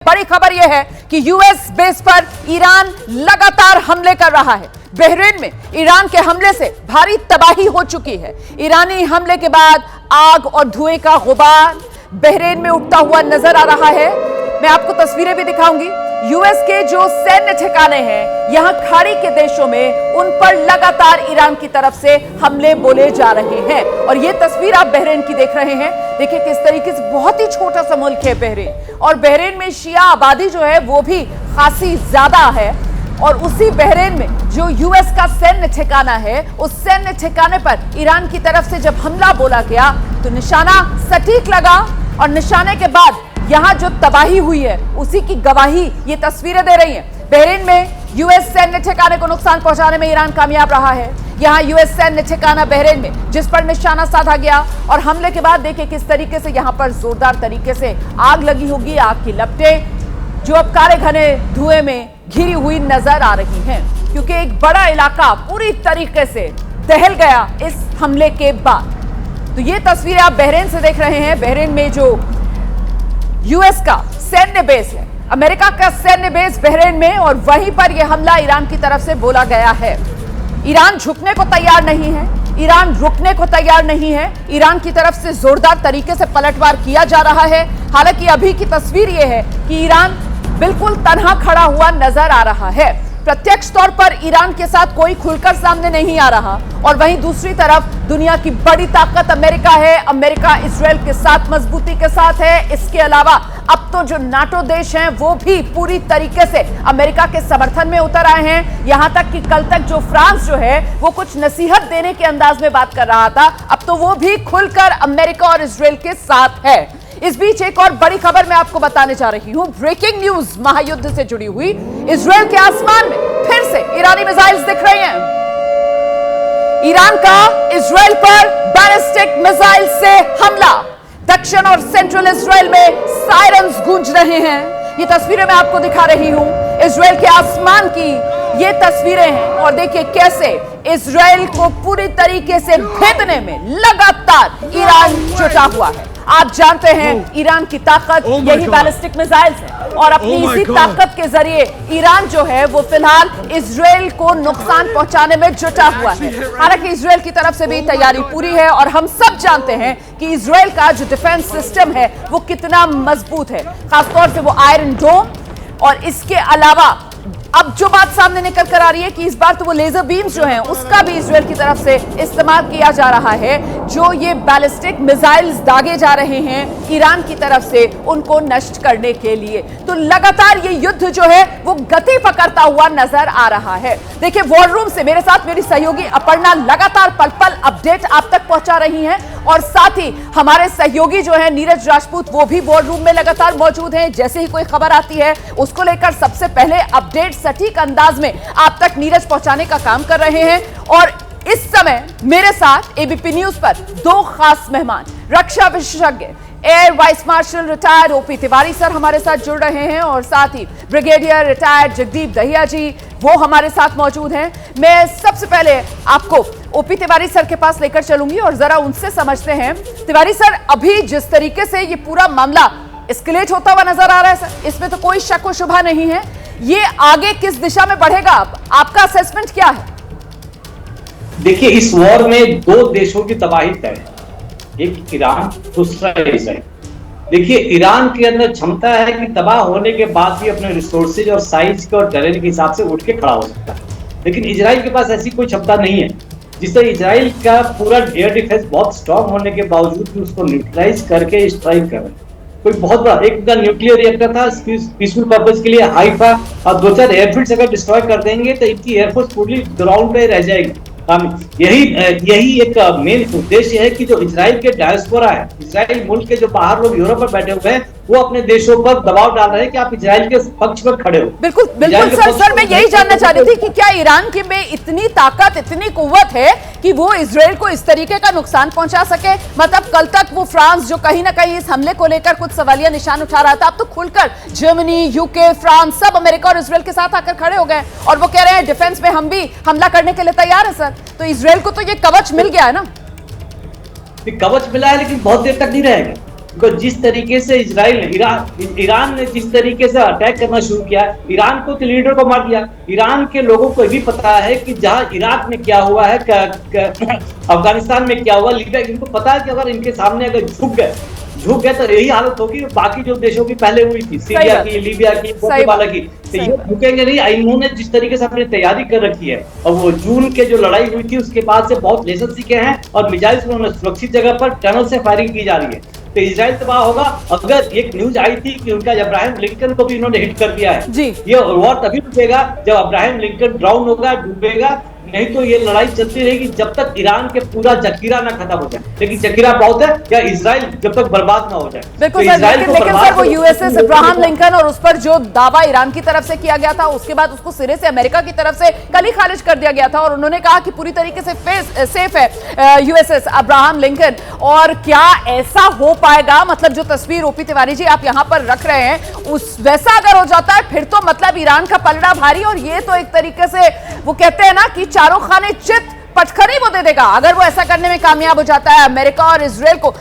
बड़ी खबर यह है कि यूएस बेस पर ईरान लगातार हमले कर रहा है। बहरीन में ईरान के हमले से भारी तबाही हो चुकी है। ईरानी हमले के बाद आग और धुएं का गुबार बहरीन में उठता हुआ नजर आ रहा है। मैं आपको तस्वीरें भी दिखाऊंगी। यूएस के जो सैन्य ठिकाने हैं यहां खाड़ी के देशों में, उन पर लगातार ईरान की तरफ से हमले बोले जा रहे हैं। और ये तस्वीर आप बहरीन की देख रहे हैं। देखिए किस तरीके से, बहुत ही छोटा सा मुल्क है बहरीन, और बहरीन में शिया आबादी जो है वो भी खासी ज्यादा है। और उसी बहरीन में जो यूएस का सैन्य ठिकाना है, उस सैन्य ठिकाने पर ईरान की तरफ से जब हमला बोला गया तो निशाना सटीक लगा, और निशाने के बाद यहां जो तबाही हुई है उसी की गवाही ये तस्वीरें दे रही हैं। बहरीन में यूएस सैन्य ठिकाने को नुकसान पहुंचाने में ईरान कामयाब रहा है। यहां यूएस सैन्य ठिकाना बहरीन में जिस पर निशाना साधा गया, और हमले के बाद देखिए किस तरीके से यहां पर जोरदार तरीके से आग लगी होगी। आग की लपटें जो अब काले घने धुएं में घिरी हुई नजर आ रही हैं, क्योंकि एक बड़ा इलाका पूरी तरीके से दहल गया इस हमले के बाद। तो ये तस्वीरें आप बहरीन से देख रहे हैं। बहरीन में जो यूएस का सैन्य बेस है, अमेरिका का सैन्य बेस बहरीन में, और वहीं पर यह हमला ईरान की तरफ से बोला गया है। ईरान झुकने को तैयार नहीं है, ईरान रुकने को तैयार नहीं है। ईरान की तरफ से जोरदार तरीके से पलटवार किया जा रहा है। हालांकि अभी की तस्वीर यह है कि ईरान बिल्कुल तन्हा खड़ा हुआ नजर आ रहा है। प्रत्यक्ष तौर पर ईरान के साथ कोई खुलकर सामने नहीं आ रहा, और वहीं दूसरी तरफ दुनिया की बड़ी ताकत अमेरिका है। अमेरिका इजराइल के साथ मजबूती के साथ है। इसके अलावा अब तो जो नाटो देश हैं वो भी पूरी तरीके से अमेरिका के समर्थन में उतर आए हैं। यहां तक कि कल तक जो फ्रांस जो है वो कुछ नसीहत देने के अंदाज में बात कर रहा था, अब तो वो भी खुलकर अमेरिका और इजराइल के साथ है। इस बीच एक और बड़ी खबर मैं आपको बताने जा रही हूं। ब्रेकिंग न्यूज महायुद्ध से जुड़ी हुई। इजराइल के आसमान में फिर से ईरानी मिसाइल्स दिख रही हैं। ईरान का इजराइल पर बैलिस्टिक मिसाइल से हमला। दक्षिण और सेंट्रल इजराइल में सायरन्स गूंज रहे हैं। ये तस्वीरें मैं आपको दिखा रही हूं। इजराइल के आसमान की ये तस्वीरें हैं, और देखिए कैसे इजराइल को पूरी तरीके से भेदने में लगातार ईरान जुटा हुआ है। आप जानते हैं ईरान की ताकत यही बैलिस्टिक मिसाइल्स है, और अपनी इसी ताकत के जरिए ईरान जो है वो फिलहाल इजराइल को नुकसान पहुंचाने में जुटा हुआ है। हालांकि इजराइल की तरफ से भी तैयारी पूरी है, और हम सब जानते हैं कि इजराइल का जो डिफेंस सिस्टम है वो कितना मजबूत है, खासतौर से वो आयरन डोम। और इसके अलावा अब जो बात सामने निकल कर आ रही है कि इस बार तो वो लेजर बीम्स जो हैं उसका भी इजराइल की तरफ से इस्तेमाल किया जा रहा है। जो ये बैलिस्टिक मिसाइल्स दागे जा रहे हैं ईरान की तरफ से उनको नष्ट करने के लिए, तो लगातार ये युद्ध जो है वो गति पकड़ता हुआ नजर आ रहा है। देखिए वॉर रूम से मेरे साथ मेरी सहयोगी अपर्णा लगातार पल पल अपडेट आप तक पहुंचा रही हैं, और साथ ही हमारे सहयोगी जो है नीरज राजपूत वो भी वॉर रूम में लगातार मौजूद हैं। जैसे ही कोई खबर आती है उसको लेकर सबसे पहले अपडेट सटीक अंदाज में आप तक नीरज पहुंचाने का काम कर रहे हैं। और इस समय मेरे साथ एबीपी न्यूज पर दो खास मेहमान, रक्षा विशेषज्ञ air vice marshal retired OP Tiwari sir हमारे साथ जुड़ रहे हैं, और साथ ही ब्रिगेडियर रिटायर्ड जगदीप दहिया जी वो हमारे साथ मौजूद हैं। मैं सबसे पहले आपको ओपी तिवारी सर के पास लेकर चलूंगी और जरा उनसे समझते हैं। तिवारी सर, अभी जिस तरीके से ये पूरा मामला एस्केलेट होता हुआ नजर आ रहा है सर, इसमें तो कोई शक व शुबा नहीं है, ये आगे किस दिशा में बढ़ेगा, आपका असेसमेंट क्या है? देखिए इस वॉर में दो देशों की तबाही तय है, एक ईरान, दूसरा इजराइल। देखिए ईरान के अंदर क्षमता है कि तबाह होने के बाद भी अपने रिसोर्सेज और साइज के और टेरेन के हिसाब से उठ के खड़ा हो सकता है, लेकिन इजराइल के पास ऐसी कोई क्षमता नहीं है। जिससे इजराइल का पूरा एयर डिफेंस बहुत स्ट्रॉन्ग होने के बावजूद भी उसको न्यूट्रलाइज करके स्ट्राइक कर रहे हैं। कोई बहुत बड़ा एक उनका न्यूक्लियर रिएक्टर था, पीसफुल पर्पस के लिए हाइफा, और दो चार एयरफील्ड्स अगर डिस्ट्रॉय कर देंगे तो इनकी एयरफोर्स पूरी ग्राउंड पे रह जाएगी। यही एक मेन उद्देश्य है कि जो इजराइल के डायस्पोरा है, इजराइल मुल्क के जो बाहर लोग यूरोप में बैठे हुए हैं, वो अपने देशों पर दबाव डाल रहे हैं कि आप इजराइल के पक्ष पर खड़े हो। बिल्कुल बिल्कुल सर मैं यही जानना चाह रही थी कि क्या ईरान की में इतनी ताकत, इतनी कुव्वत है कि वो इजराइल को इस तरीके का नुकसान पहुंचा सके? मतलब कल तक वो फ्रांस जो कहीं ना कहीं इस हमले को लेकर कुछ सवालिया निशान उठा रहा था, अब तो खुलकर जर्मनी, यूके, फ्रांस सब अमेरिका और इजराइल के साथ आकर खड़े हो गए, और वो कह रहे हैं डिफेंस में हम भी हमला करने के लिए तैयार है सर। तो इजराइल को तो ये कवच मिल गया है ना? कवच मिला है, लेकिन बहुत देर तक नहीं रहेगा। बिकॉज जिस तरीके से इजराइल ने ईरान ने जिस तरीके से अटैक करना शुरू किया, ईरान को तो लीडर को मार दिया। ईरान के लोगों को भी पता है कि जहां इराक में क्या हुआ है, अफगानिस्तान में क्या हुआ, लीबिया, इनको पता है कि अगर इनके सामने अगर झुक गए तो यही हालत होगी बाकी जो देशों की पहले हुई थी, सीरिया की, लीबिया की, बोतवाला की। तो ये झुकेंगे नहीं। इन्होंने जिस तरीके से अपनी तैयारी कर रखी है, और वो जून के जो लड़ाई हुई थी उसके बाद से बहुत लेसन सीखे हैं, और मिसाइल उन्होंने सुरक्षित जगह पर टनल से फायरिंग की जा रही है। तो इजराइल तबाह होगा। अगर एक न्यूज आई थी कि उनका अब्राहम लिंकन को भी इन्होंने हिट कर दिया है, ये वॉर तभी रुकेगा जब अब्राहम लिंकन डाउन होगा, डूबेगा। नहीं तो ये लड़ाई चलती रहेगी जब तक ईरान के पूरा जखीरा ना खत्म हो जाए। लेकिन जखीरा बहुत है, या इजराइल जब तक बर्बाद ना हो जाए। बिल्कुल सर, लेकिन सर वो यूएसएस अब्राहम लिंकन और उस पर जो दावा ईरान की तरफ से किया गया था, उसके बाद उसको सिरे से अमेरिका की तरफ से कल ही खारिज कर दिया गया था, और उन्होंने कहा कि पूरी तरीके से सेफ है यूएसएस अब्राहम लिंकन। और क्या ऐसा हो पाएगा? मतलब जो तस्वीर ओपी तिवारी जी आप यहाँ पर रख रहे हैं, उस वैसा अगर हो जाता है फिर तो मतलब ईरान का पलड़ा भारी। और ये तो एक तरीके से वो कहते हैं ना कि चारों खाने चित पटखनी वो दे देगा अगर वो ऐसा करने में कामयाब हो जाता है अमेरिका और इजराइल को।